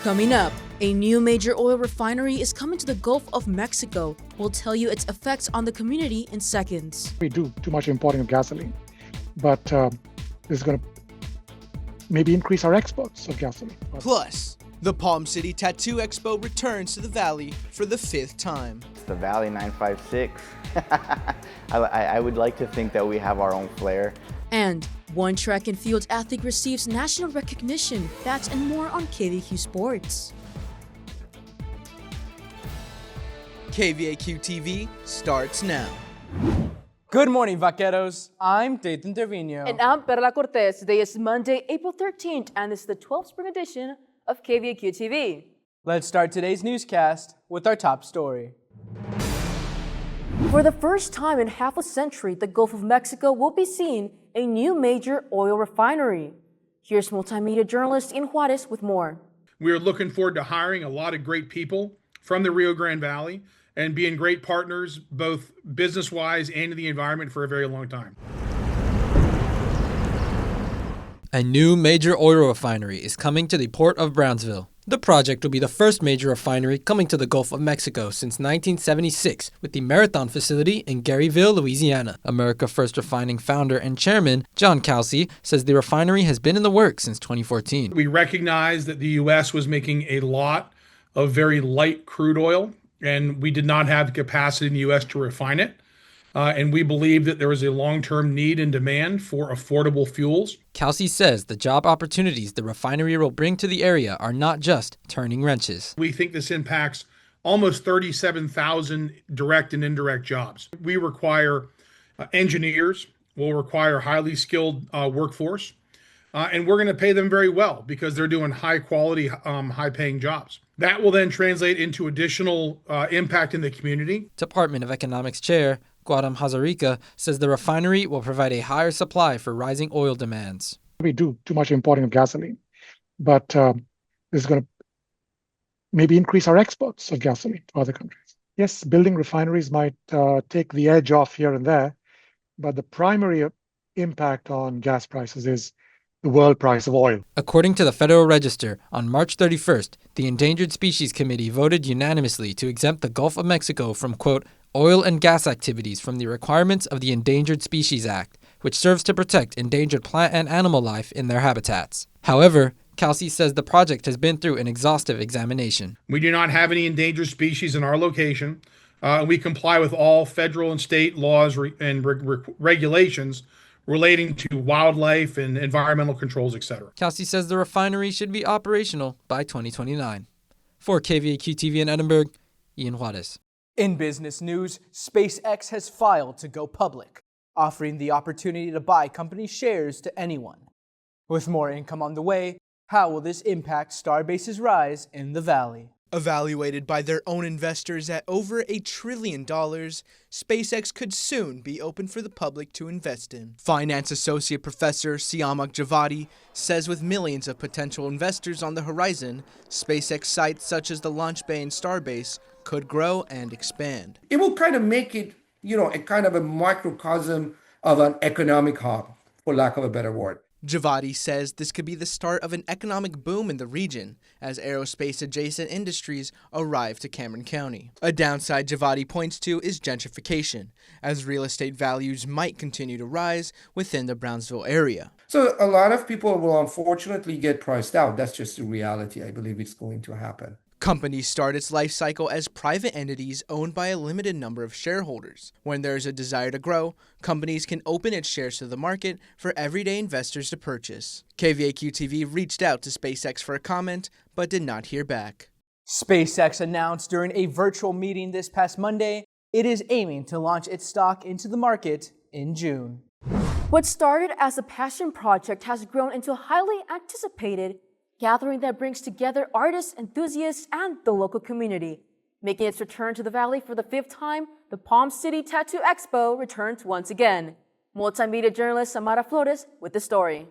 Coming up, a new major oil refinery is coming to the Gulf of Mexico. We'll tell you its effects on the community in seconds. We do too much importing of gasoline, but this is going to maybe increase our exports of gasoline. Plus, the Palm City Tattoo Expo returns to the Valley for the 5th time. It's the Valley 956. I would like to think that we have our own flair. And one track and field athlete receives national recognition. That and more on KVAQ Sports. KVAQ-TV starts now. Good morning, vaqueros. I'm Dayton Trevino. And I'm Perla Cortez. Today is Monday, April 13th, and this is the 12th spring edition of KVAQ-TV. Let's start today's newscast with our top story. For the first time in half a century, the Gulf of Mexico will be seeing a new major oil refinery. Here's multimedia journalist Ian Juarez with more. We are looking forward to hiring a lot of great people from the Rio Grande Valley and being great partners, both business-wise and in the environment, for a very long time. A new major oil refinery is coming to the port of Brownsville. The project will be the first major refinery coming to the Gulf of Mexico since 1976 with the Marathon facility in Garyville, Louisiana. America First Refining founder and chairman John Kelsey says the refinery has been in the works since 2014. We recognize that the U.S. was making a lot of very light crude oil, and we did not have the capacity in the U.S. to refine it. And we believe that there is a long-term need and demand for affordable fuels. Kelsey says the job opportunities the refinery will bring to the area are not just turning wrenches. We think this impacts almost 37,000 direct and indirect jobs. We require engineers, we'll require highly skilled workforce, and we're going to pay them very well because they're doing high-quality, high-paying jobs. That will then translate into additional impact in the community. Department of Economics Chair Guadam Hazarika says the refinery will provide a higher supply for rising oil demands. We do too much importing of gasoline, but this is going to maybe increase our exports of gasoline to other countries. Yes, building refineries might take the edge off here and there, but the primary impact on gas prices is the world price of oil. According to the Federal Register, on March 31st, the Endangered Species Committee voted unanimously to exempt the Gulf of Mexico from, quote, oil and gas activities from the requirements of the Endangered Species Act, which serves to protect endangered plant and animal life in their habitats. However, Kelsey says the project has been through an exhaustive examination. We do not have any endangered species in our location. We comply with all federal and state laws and regulations relating to wildlife and environmental controls, etc. Kelsey says the refinery should be operational by 2029. For KVAQ-TV in Edinburgh, Ian Juarez. In business news, SpaceX has filed to go public, offering the opportunity to buy company shares to anyone. With more income on the way, how will this impact Starbase's rise in the Valley? Evaluated by their own investors at over $1 trillion, SpaceX could soon be open for the public to invest in. Finance Associate Professor Siamak Javadi says with millions of potential investors on the horizon, SpaceX sites such as the launch bay and Starbase could grow and expand. It will kind of make it, a kind of a microcosm of an economic hub, for lack of a better word. Javadi says this could be the start of an economic boom in the region as aerospace-adjacent industries arrive to Cameron County. A downside Javadi points to is gentrification, as real estate values might continue to rise within the Brownsville area. So a lot of people will unfortunately get priced out. That's just the reality. I believe it's going to happen. Companies start its life cycle as private entities owned by a limited number of shareholders. When there is a desire to grow, companies can open its shares to the market for everyday investors to purchase. KVAQ-TV reached out to SpaceX for a comment, but did not hear back. SpaceX announced during a virtual meeting this past Monday it is aiming to launch its stock into the market in June. What started as a passion project has grown into a highly anticipated gathering that brings together artists, enthusiasts, and the local community. Making its return to the Valley for the 5th time, the Palm City Tattoo Expo returns once again. Multimedia journalist Samara Flores with the story.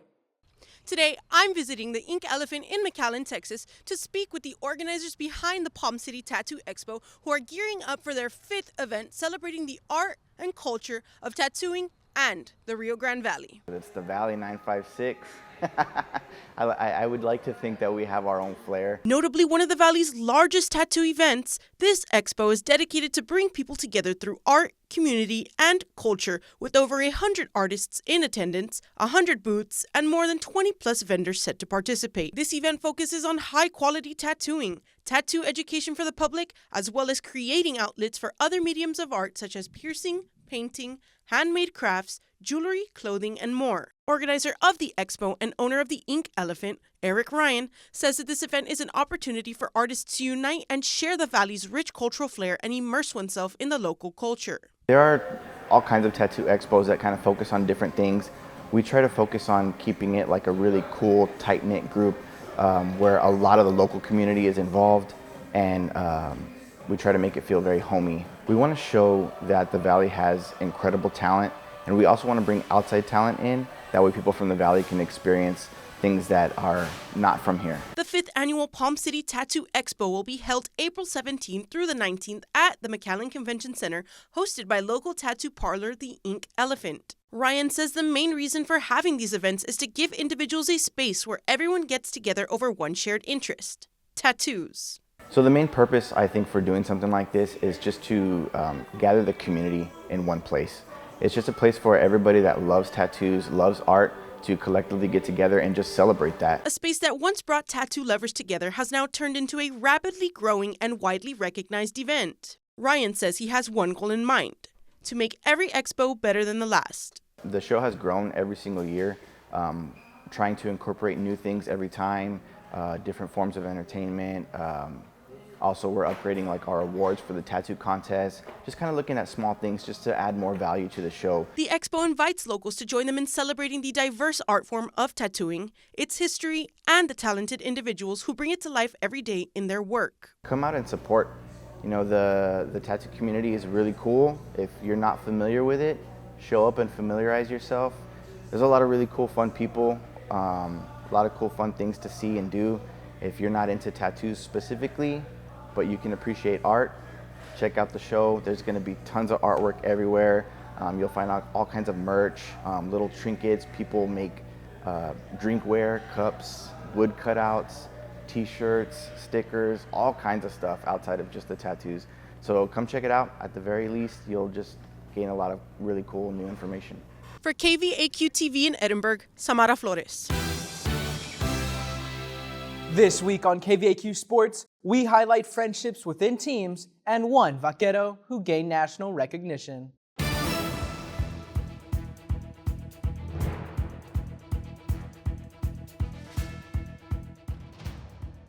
Today, I'm visiting the Ink Elephant in McAllen, Texas, to speak with the organizers behind the Palm City Tattoo Expo, who are gearing up for their 5th event celebrating the art and culture of tattooing and the Rio Grande Valley. It's the Valley 956. I would like to think that we have our own flair. Notably one of the Valley's largest tattoo events, this expo is dedicated to bring people together through art, community, and culture, with over 100 artists in attendance, 100 booths, and more than 20 plus vendors set to participate. This event focuses on high-quality tattooing, tattoo education for the public, as well as creating outlets for other mediums of art such as piercing, painting, handmade crafts, jewelry, clothing, and more. Organizer of the expo and owner of the Ink Elephant, Eric Ryan, says that this event is an opportunity for artists to unite and share the Valley's rich cultural flair and immerse oneself in the local culture. There are all kinds of tattoo expos that kind of focus on different things. We try to focus on keeping it like a really cool, tight-knit group where a lot of the local community is involved, and we try to make it feel very homey. We want to show that the Valley has incredible talent, and we also want to bring outside talent in. That way people from the Valley can experience things that are not from here. The 5th annual Palm City Tattoo Expo will be held April 17th through the 19th at the McAllen Convention Center, hosted by local tattoo parlor, the Ink Elephant. Ryan says the main reason for having these events is to give individuals a space where everyone gets together over one shared interest: tattoos. So the main purpose, I think, for doing something like this is just to gather the community in one place. It's just a place for everybody that loves tattoos, loves art, to collectively get together and just celebrate that. A space that once brought tattoo lovers together has now turned into a rapidly growing and widely recognized event. Ryan says he has one goal in mind: to make every expo better than the last. The show has grown every single year, trying to incorporate new things every time, different forms of entertainment. Also, we're upgrading like our awards for the tattoo contest, just kind of looking at small things just to add more value to the show. The expo invites locals to join them in celebrating the diverse art form of tattooing, its history, and the talented individuals who bring it to life every day in their work. Come out and support. You know, the tattoo community is really cool. If you're not familiar with it, show up and familiarize yourself. There's a lot of really cool, fun people, a lot of cool, fun things to see and do. If you're not into tattoos specifically, but you can appreciate art, check out the show. There's going to be tons of artwork everywhere. You'll find out all kinds of merch, little trinkets. People make drinkware, cups, wood cutouts, t-shirts, stickers, all kinds of stuff outside of just the tattoos. So come check it out. At the very least, you'll just gain a lot of really cool new information. For KVAQ-TV in Edinburgh, Samara Flores. This week on KVAQ Sports, we highlight friendships within teams and one vaquero who gained national recognition.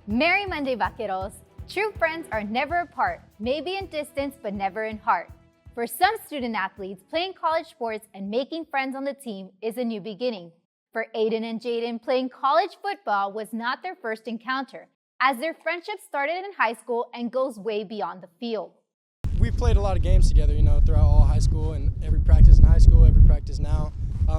Merry Monday, vaqueros. True friends are never apart, maybe in distance but never in heart. For some student athletes, playing college sports and making friends on the team is a new beginning. For Aiden and Jaden, playing college football was not their first encounter, as their friendship started in high school and goes way beyond the field. We played a lot of games together, throughout all high school and every practice in high school, every practice now.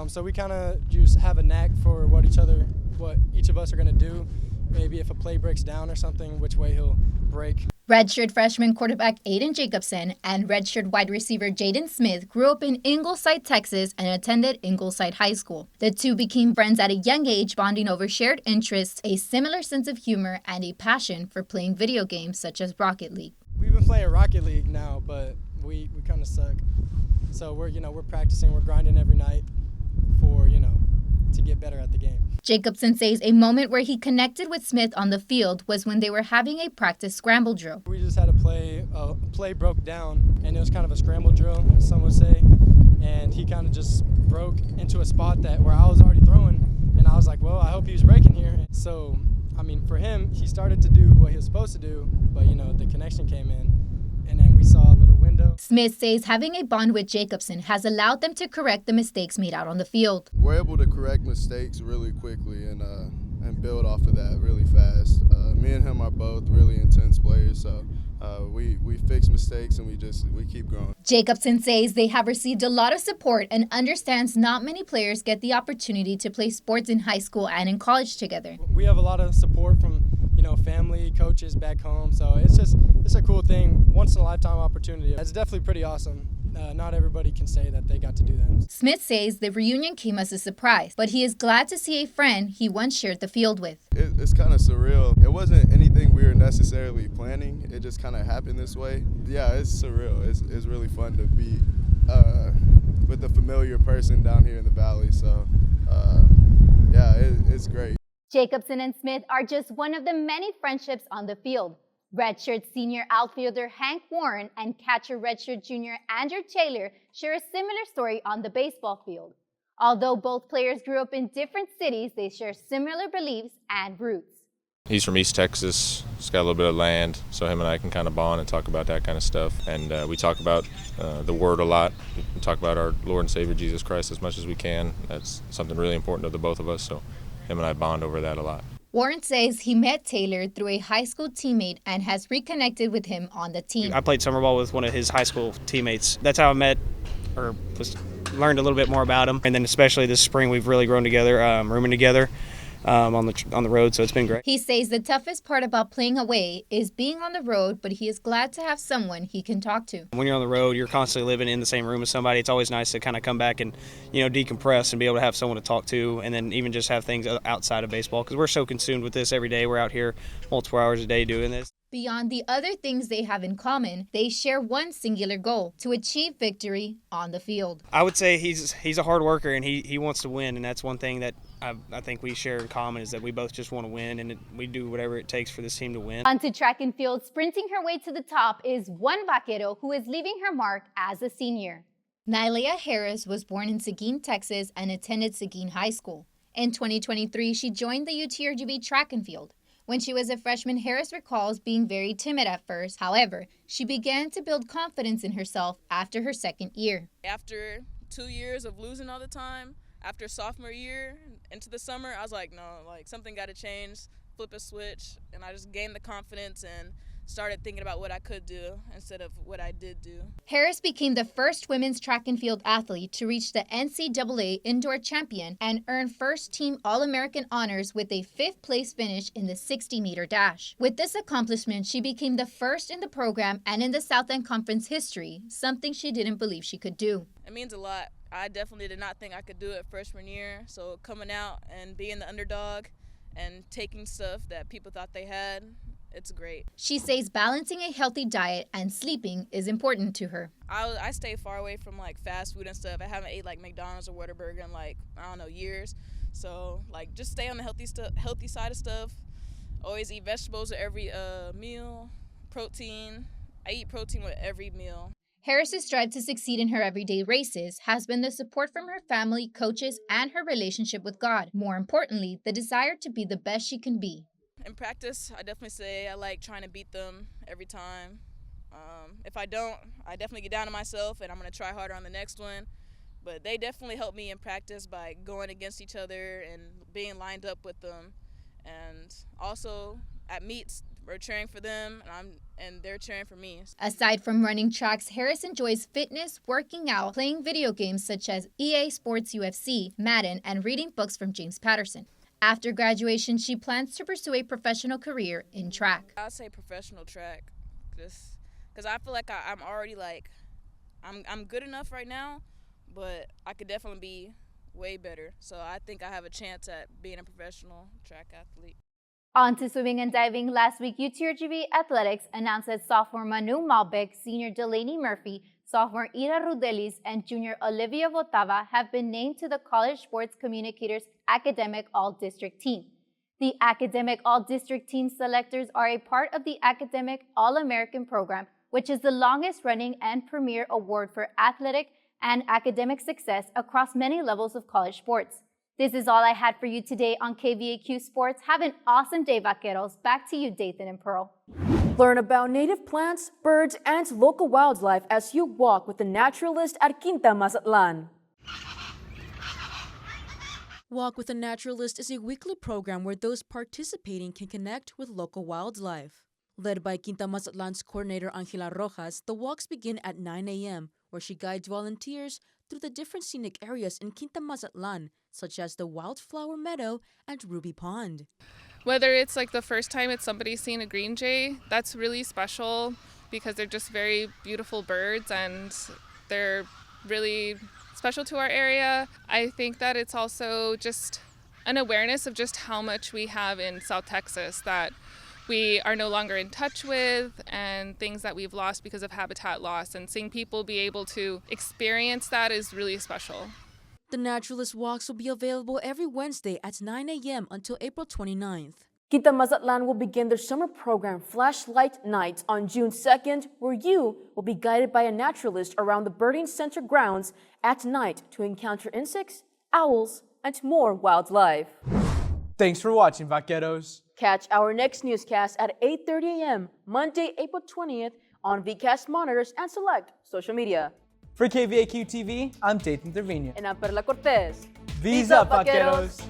So we kind of just have a knack for what each of us are going to do. Maybe if a play breaks down or something, which way he'll break. Redshirt freshman quarterback Aiden Jacobson and redshirt wide receiver Jaden Smith grew up in Ingleside, Texas, and attended Ingleside High School. The two became friends at a young age, bonding over shared interests, a similar sense of humor, and a passion for playing video games such as Rocket League. We've been playing Rocket League now, but we kind of suck. So we're practicing, we're grinding every night for, to get better at the game. Jacobson says a moment where he connected with Smith on the field was when they were having a practice scramble drill. We just had a play broke down, and it was kind of a scramble drill, as some would say, and he kind of just broke into a spot where I was already throwing, and I was like, well, I hope he was breaking here. So, for him, he started to do what he was supposed to do, but, the connection came in, and then we saw a little window. Smith says having a bond with Jacobson has allowed them to correct the mistakes made out on the field. We're able to correct mistakes really quickly and build off of that really fast. Me and him are both really intense players, so we fix mistakes and we keep growing. Jacobson says they have received a lot of support and understands not many players get the opportunity to play sports in high school and in college together. We have a lot of support from family, coaches back home, so it's a cool thing, once in a lifetime opportunity. It's definitely pretty awesome not everybody can say that they got to do that. Smith says the reunion came as a surprise, but he is glad to see a friend he once shared the field with. It's kind of surreal. It wasn't anything we were necessarily planning. It just kind of happened this way. Yeah, it's surreal. It's really fun to be with a familiar person down here in the valley. So, yeah, it's great. Jacobson and Smith are just one of the many friendships on the field. Redshirt senior outfielder Hank Warren and catcher redshirt junior Andrew Taylor share a similar story on the baseball field. Although both players grew up in different cities, they share similar beliefs and roots. He's from East Texas. He's got a little bit of land, so him and I can kind of bond and talk about that kind of stuff. And we talk about the Word a lot. We talk about our Lord and Savior Jesus Christ as much as we can. That's something really important to the both of us, so him and I bond over that a lot. Warren says he met Taylor through a high school teammate and has reconnected with him on the team. I played summer ball with one of his high school teammates. That's how I met, or learned a little bit more about him. And then especially this spring, we've really grown together, rooming together on the road, so it's been great. He says the toughest part about playing away is being on the road, but he is glad to have someone he can talk to. When you're on the road, you're constantly living in the same room as somebody. It's always nice to kind of come back and, decompress and be able to have someone to talk to, and then even just have things outside of baseball, because we're so consumed with this every day. We're out here multiple hours a day doing this. Beyond the other things they have in common, they share one singular goal: to achieve victory on the field. I would say he's a hard worker, and he wants to win, and that's one thing that I think we share in common, is that we both just want to win, and we do whatever it takes for this team to win. Onto track and field, sprinting her way to the top is one vaquero who is leaving her mark as a senior. Nylea Harris was born in Seguin, Texas, and attended Seguin High School. In 2023, she joined the UTRGV track and field. When she was a freshman, Harris recalls being very timid at first. However, she began to build confidence in herself after her second year. After 2 years of losing all the time, after sophomore year into the summer, I was like, no, something got to change, flip a switch, and I just gained the confidence and started thinking about what I could do instead of what I did do. Harris became the first women's track and field athlete to reach the NCAA indoor champion and earn first-team All-American honors with a fifth-place finish in the 60-meter dash. With this accomplishment, she became the first in the program and in the Southland Conference history, something she didn't believe she could do. It means a lot. I definitely did not think I could do it freshman year, so coming out and being the underdog and taking stuff that people thought they had, it's great. She says balancing a healthy diet and sleeping is important to her. I stay far away from fast food and stuff. I haven't ate McDonald's or Whataburger in years. So just stay on the healthy side of stuff. Always eat vegetables with every meal. Protein. I eat protein with every meal. Harris's drive to succeed in her everyday races has been the support from her family, coaches, and her relationship with God. More importantly, the desire to be the best she can be. In practice, I definitely say I like trying to beat them every time. If I don't, I definitely get down on myself, and I'm going to try harder on the next one. But they definitely help me in practice by going against each other and being lined up with them. And also at meets, we're cheering for them, and they're cheering for me. Aside from running tracks, Harris enjoys fitness, working out, playing video games such as EA Sports UFC, Madden, and reading books from James Patterson. After graduation, she plans to pursue a professional career in track. I'd say professional track, just because I feel like I'm already I'm good enough right now, but I could definitely be way better. So I think I have a chance at being a professional track athlete. On to swimming and diving. Last week, UTRGV Athletics announced that sophomore Manu Malbec, senior Delaney Murphy, sophomore Ira Rudelis, and junior Olivia Votava have been named to the College Sports Communicators Academic All-District Team. The Academic All-District Team selectors are a part of the Academic All-American program, which is the longest-running and premier award for athletic and academic success across many levels of college sports. This is all I had for you today on KVAQ Sports. Have an awesome day, vaqueros. Back to you, Dathan and Pearl. Learn about native plants, birds, and local wildlife as you walk with the naturalist at Quinta Mazatlan. Walk with a Naturalist is a weekly program where those participating can connect with local wildlife. Led by Quinta Mazatlan's coordinator Angela Rojas, the walks begin at 9 a.m., where she guides volunteers through the different scenic areas in Quinta Mazatlan, such as the Wildflower Meadow and Ruby Pond. Whether it's the first time somebody's seen a green jay, that's really special because they're just very beautiful birds, and they're really special to our area. I think that it's also just an awareness of just how much we have in South Texas that we are no longer in touch with, and things that we've lost because of habitat loss, and seeing people be able to experience that is really special. The Naturalist Walks will be available every Wednesday at 9 a.m. until April 29th. Quinta Mazatlan will begin their summer program Flashlight Nights on June 2nd, where you will be guided by a naturalist around the birding center grounds at night to encounter insects, owls, and more wildlife. Thanks for watching, Vaqueros. Catch our next newscast at 8:30 a.m. Monday, April 20th on VCast monitors and select social media. For KVAQ-TV, I'm Dathan Trevino. And I'm Perla Cortez. Visa, Vaqueros!